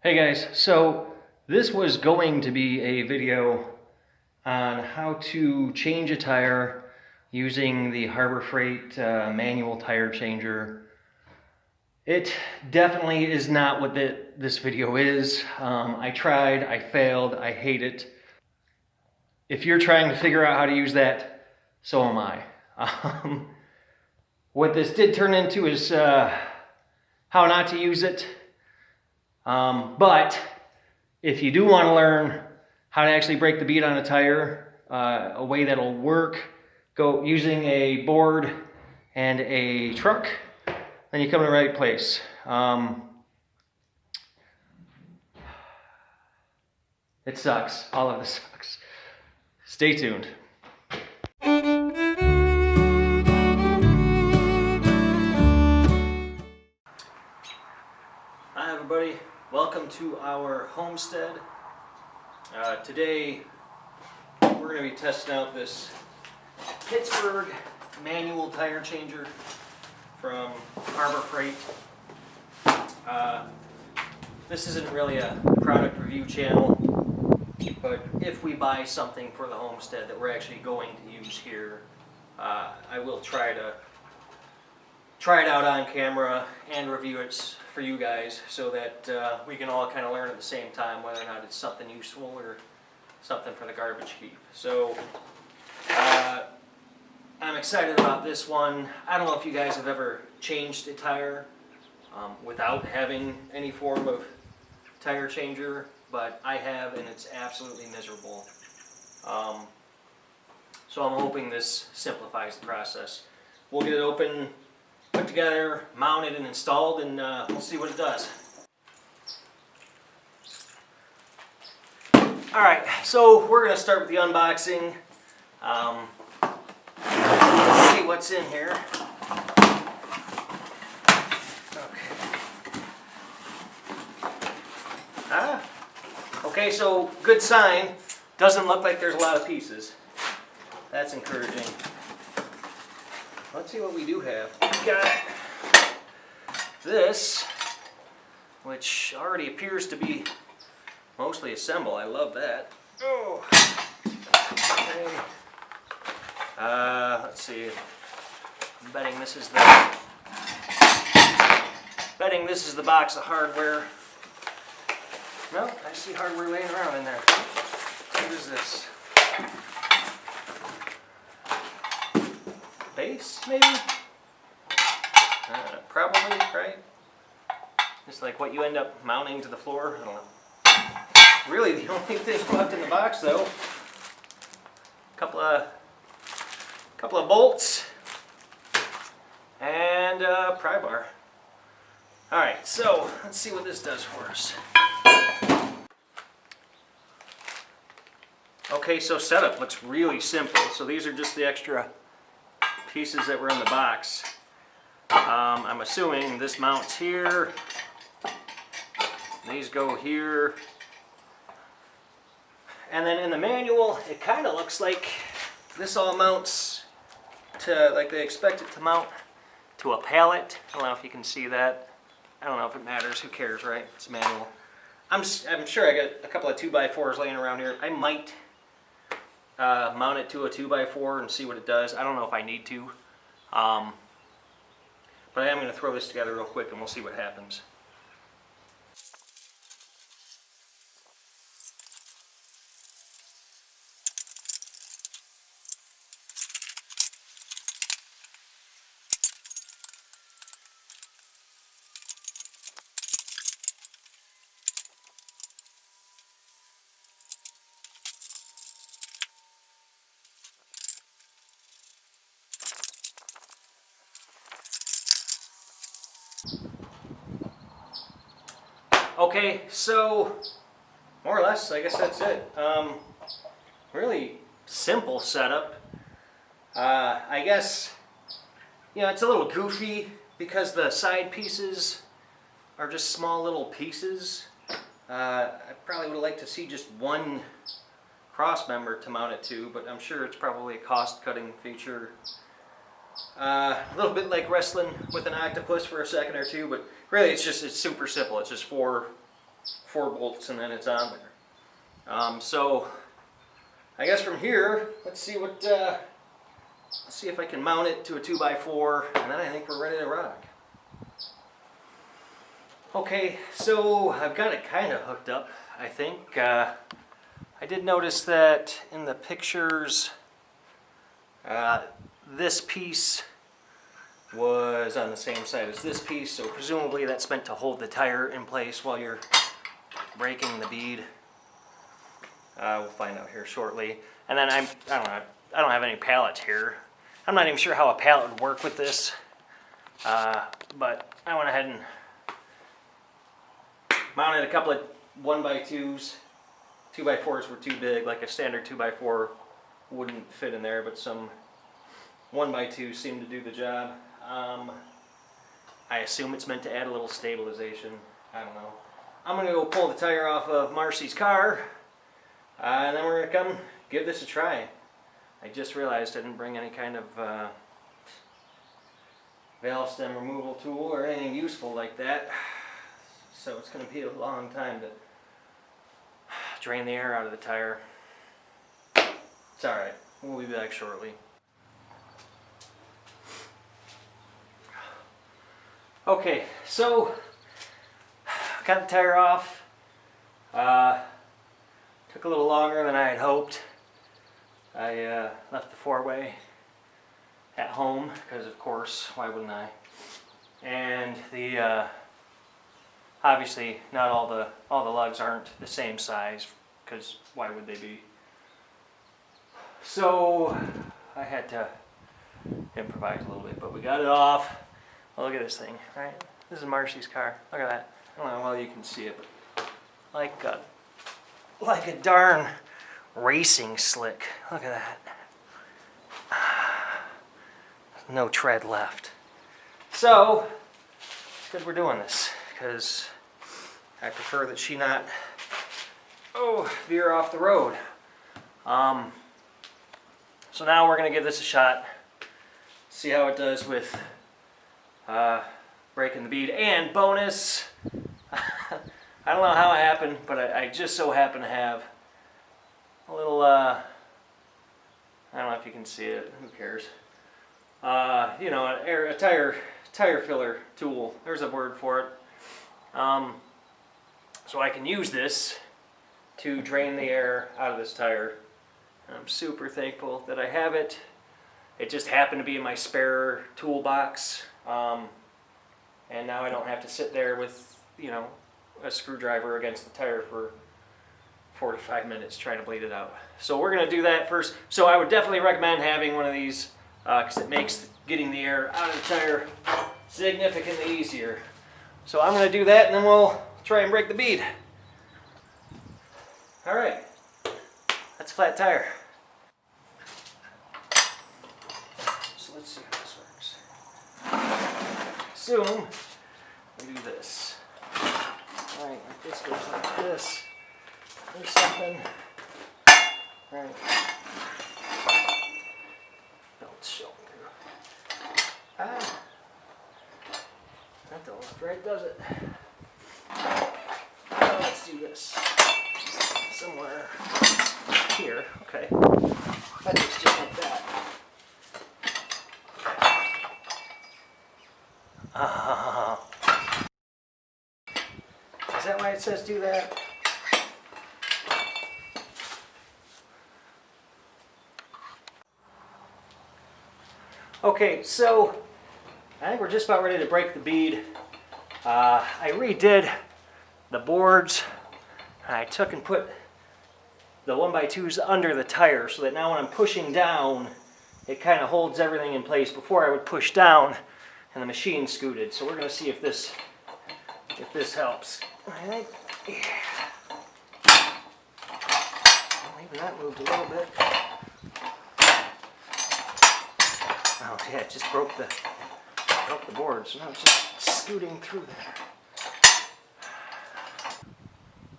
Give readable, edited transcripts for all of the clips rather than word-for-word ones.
Hey guys, so this was going to be a video on how to change a tire using the Harbor Freight manual tire changer. It definitely is not what this video is. I tried, I failed, I hate it. If you're trying to figure out how to use that, so am I. What this did turn into is how not to use it. But if you do want to learn how to actually break the bead on a tire, a way that'll work, go using a board and a truck, then you come to the right place. It sucks. All of this sucks. Stay tuned. Hi everybody. Welcome to our Homestead. Today we're going to be testing out this Pittsburgh manual tire changer from Harbor Freight. This isn't really a product review channel, but if we buy something for the Homestead that we're actually going to use here, I will try it out on camera and review it for you guys so that we can all kind of learn at the same time whether or not it's something useful or something for the garbage heap. So I'm excited about this one. I don't know if you guys have ever changed a tire without having any form of tire changer, but I have, and it's absolutely miserable. So I'm hoping this simplifies the process. We'll get it open, put together, mounted and installed, and we'll see what it does. Alright, so we're going to start with the unboxing. Let's see what's in here. Okay, so good sign. Doesn't look like there's a lot of pieces. That's encouraging. Let's see what we do have. We've got this, which already appears to be mostly assembled. I love that. Oh. Okay. Let's see. I'm betting this is the box of hardware. No, I see hardware laying around in there. What is this? Base, maybe? Probably, right? It's like what you end up mounting to the floor. I don't know. Really, the only thing left in the box, though, couple of bolts and a pry bar. All right, so let's see what this does for us. Okay, so setup looks really simple. So these are just the extra pieces that were in the box. I'm assuming this mounts here. These go here. And then in the manual, it kind of looks like this all mounts to, like they expect it to mount to a pallet. I don't know if you can see that. I don't know if it matters. Who cares, right? It's manual. I'm sure I got a couple of 2x4s laying around here. I might mount it to a 2x4 and see what it does. I don't know if I need to. But I am going to throw this together real quick and we'll see what happens. Okay, so more or less, I guess that's it. Really simple setup. I guess, you know, it's a little goofy because the side pieces are just small little pieces. I probably would have liked to see just one cross member to mount it to, but I'm sure it's probably a cost-cutting feature. A little bit like wrestling with an octopus for a second or two, but really it's super simple. It's just four 4 bolts and then it's on there. So I guess from here, let's see if I can mount it to a 2x4, and then I think we're ready to rock. Okay, so I've got it kind of hooked up, I think. I did notice that in the pictures, this piece was on the same side as this piece, so presumably that's meant to hold the tire in place while you're breaking the bead. We'll find out here shortly. And then I don't have any pallets here. I'm not even sure how a pallet would work with this, but I went ahead and mounted a couple of 1x2s. 2x4s were too big, like a standard 2x4 wouldn't fit in there, but some 1x2s seem to do the job. I assume it's meant to add a little stabilization. I don't know. I'm going to go pull the tire off of Marcy's car, and then we're going to come give this a try. I just realized I didn't bring any kind of valve stem removal tool or anything useful like that. So it's going to be a long time to drain the air out of the tire. It's alright, we'll be back shortly. Okay, so got the tire off. Took a little longer than I had hoped. I left the 4-way at home because, of course, why wouldn't I? And the obviously not all the lugs aren't the same size, because why would they be? So I had to improvise a little bit, but we got it off. Oh, look at this thing, right? This is Marcy's car. Look at that. I don't know how well you can see it, but like a darn racing slick. Look at that. No tread left. So it's good we're doing this, because I prefer that she not veer off the road. So now we're going to give this a shot, see how it does with breaking the bead. And bonus, I don't know how it happened, but I just so happen to have a little, I don't know if you can see it, who cares, you know, a tire filler tool, there's a word for it. So I can use this to drain the air out of this tire. And I'm super thankful that I have it. It just happened to be in my spare toolbox, and now I don't have to sit there with, you know, a screwdriver against the tire for 45 minutes trying to bleed it out. So we're going to do that first. So I would definitely recommend having one of these, because it makes getting the air out of the tire significantly easier. So I'm going to do that, and then we'll try and break the bead. All right, that's a flat tire. So let's see how this works. Assume we do this. All right, like this goes like this. There's something. All right. Belt's showing through. Ah. That don't look right, does it? Now let's do this. Somewhere here. Okay. That looks just like that. Is that why it says do that? Okay, so I think we're just about ready to break the bead. I redid the boards. I took and put the 1x2s under the tire so that now when I'm pushing down, it kind of holds everything in place. Before I would push down and the machine scooted. So we're going to see if this helps. Alright, yeah. Well, even that moved a little bit. Oh yeah, it just broke the board, so now it's just scooting through there.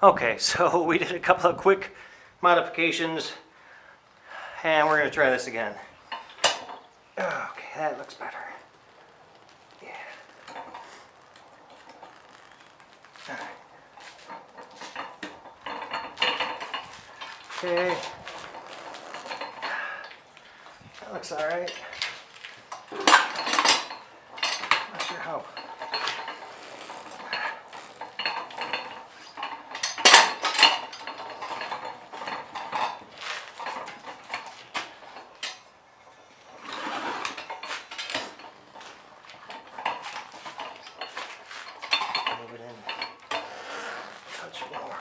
Okay, so we did a couple of quick modifications, and we're going to try this again. Okay, that looks better. Yeah. All right. Okay. That looks all right. Not sure how. Move it in. Touch more.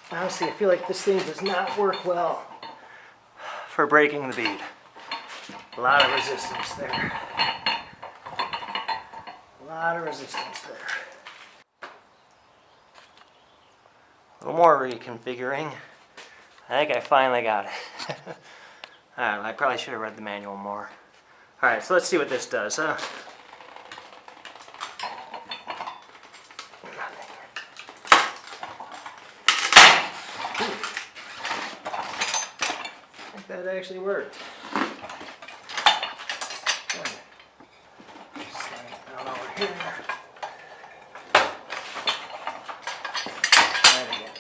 Honestly, I feel like this thing does not work well for breaking the bead. A lot of resistance there. A lot of resistance there. A little more reconfiguring. I think I finally got it. I probably should have read the manual more. Alright, so let's see what this does, huh? That actually worked. Slide it down over here. Try it again.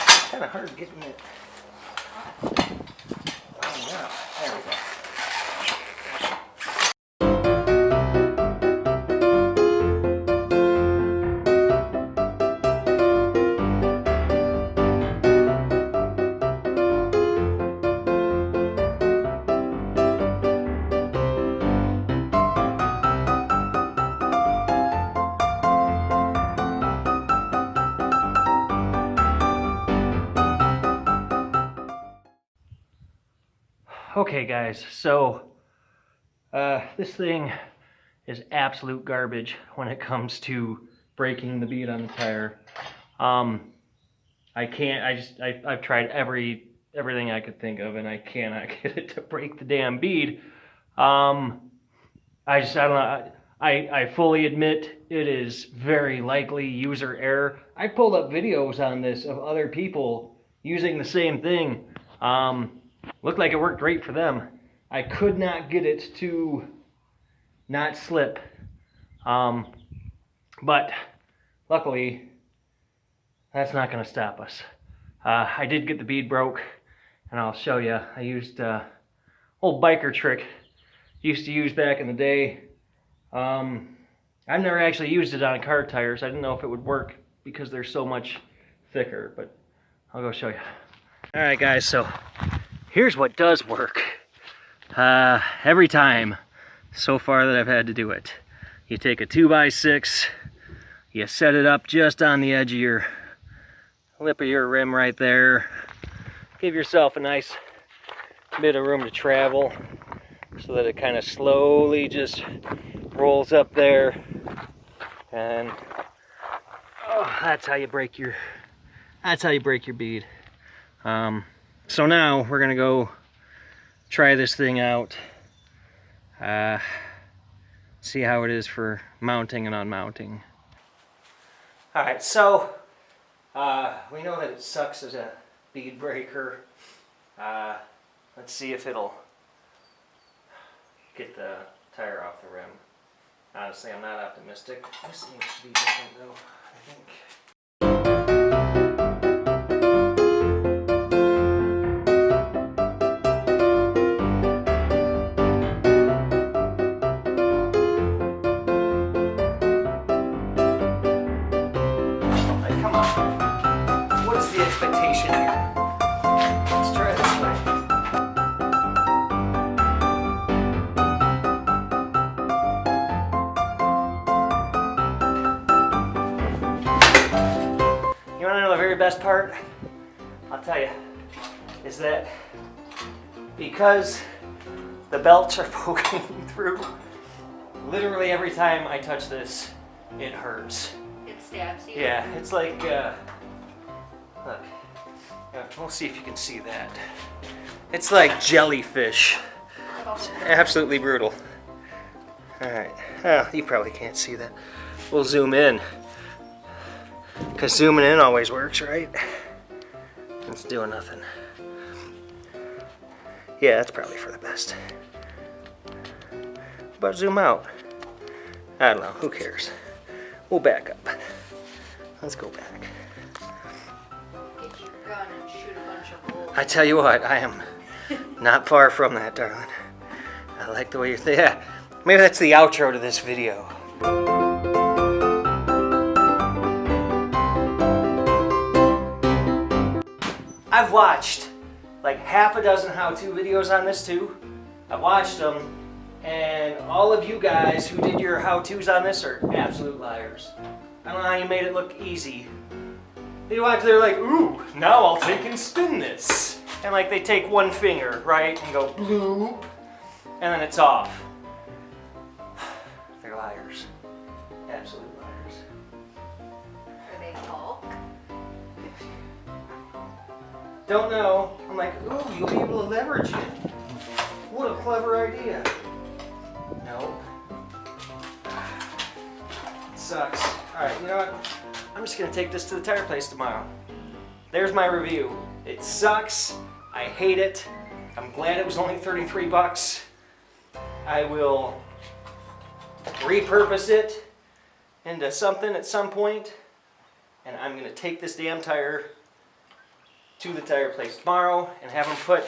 It's kind of hard getting it. Oh no, there we go. Okay guys, so this thing is absolute garbage when it comes to breaking the bead on the tire. I've tried everything I could think of and I cannot get it to break the damn bead. I don't know. I fully admit it is very likely user error. I pulled up videos on this of other people using the same thing. Looked like it worked great for them. I could not get it to not slip. But luckily, that's not going to stop us. I did get the bead broke, and I'll show you. I used old biker trick used to use back in the day. I've never actually used it on car tires. I didn't know if it would work because they're so much thicker, but I'll go show you. All right, guys, so here's what does work. Every time so far that I've had to do it. You take a 2x6, you set it up just on the edge of your lip of your rim right there. Give yourself a nice bit of room to travel so that it kind of slowly just rolls up there. And that's how you break your bead. So now we're gonna go try this thing out, see how it is for mounting and unmounting. All right, so we know that it sucks as a bead breaker. Let's see if it'll get the tire off the rim. Honestly, I'm not optimistic. This needs to be different though, I think. Expectation here. Let's try this way. You want to know the very best part? I'll tell you, is that because the belts are poking through, literally every time I touch this, it hurts. It stabs you. Yeah, it's like look, we'll see if you can see that. It's like jellyfish It's absolutely brutal. Alright, oh, you probably can't see that. We'll zoom in. Because zooming in always works, right? It's doing nothing. Yeah, that's probably for the best. But zoom out. I don't know, who cares? We'll back up. Let's go back. Get your gun and shoot a bunch of bullets. I tell you what, I am not far from that, darling. I like the way you're yeah. Maybe that's the outro to this video. I've watched like half a dozen how-to videos on this too. I've watched them, and all of you guys who did your how-tos on this are absolute liars. I don't know how you made it look easy. They watch, they're like, ooh, now I'll take and spin this. And like they take one finger, right, and go bloop, and then it's off. They're liars. Absolute liars. Are they bulk? Don't know. I'm like, ooh, you'll be able to leverage it. What a clever idea. Nope. It sucks. Alright, you know what? I'm just gonna take this to the tire place tomorrow. There's my review. It sucks. I hate it. I'm glad it was only 33 bucks. I will repurpose it into something at some point, and I'm gonna take this damn tire to the tire place tomorrow and have them put,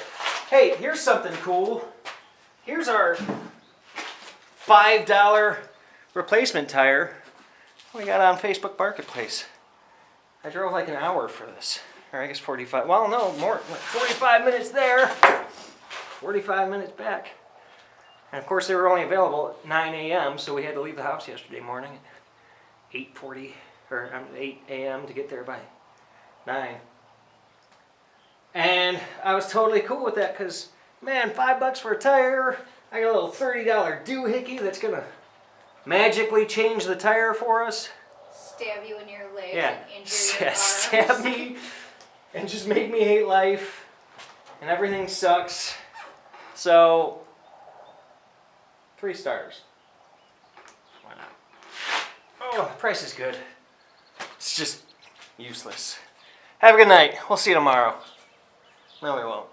hey, here's something cool. Here's our $5 replacement tire we got on Facebook Marketplace. I drove like an hour for this. Or I guess 45, well no, more, 45 minutes there, 45 minutes back. And of course they were only available at 9 a.m. so we had to leave the house yesterday morning at 8:40, or 8 a.m. to get there by 9. And I was totally cool with that because, man, $5 for a tire. I got a little $30 doohickey that's gonna magically change the tire for us. Stab you in your legs Yeah, and injure your arms. stab me and just make me hate life. And everything sucks. So, 3 stars. Why not? Oh, the price is good. It's just useless. Have a good night. We'll see you tomorrow. No, we won't.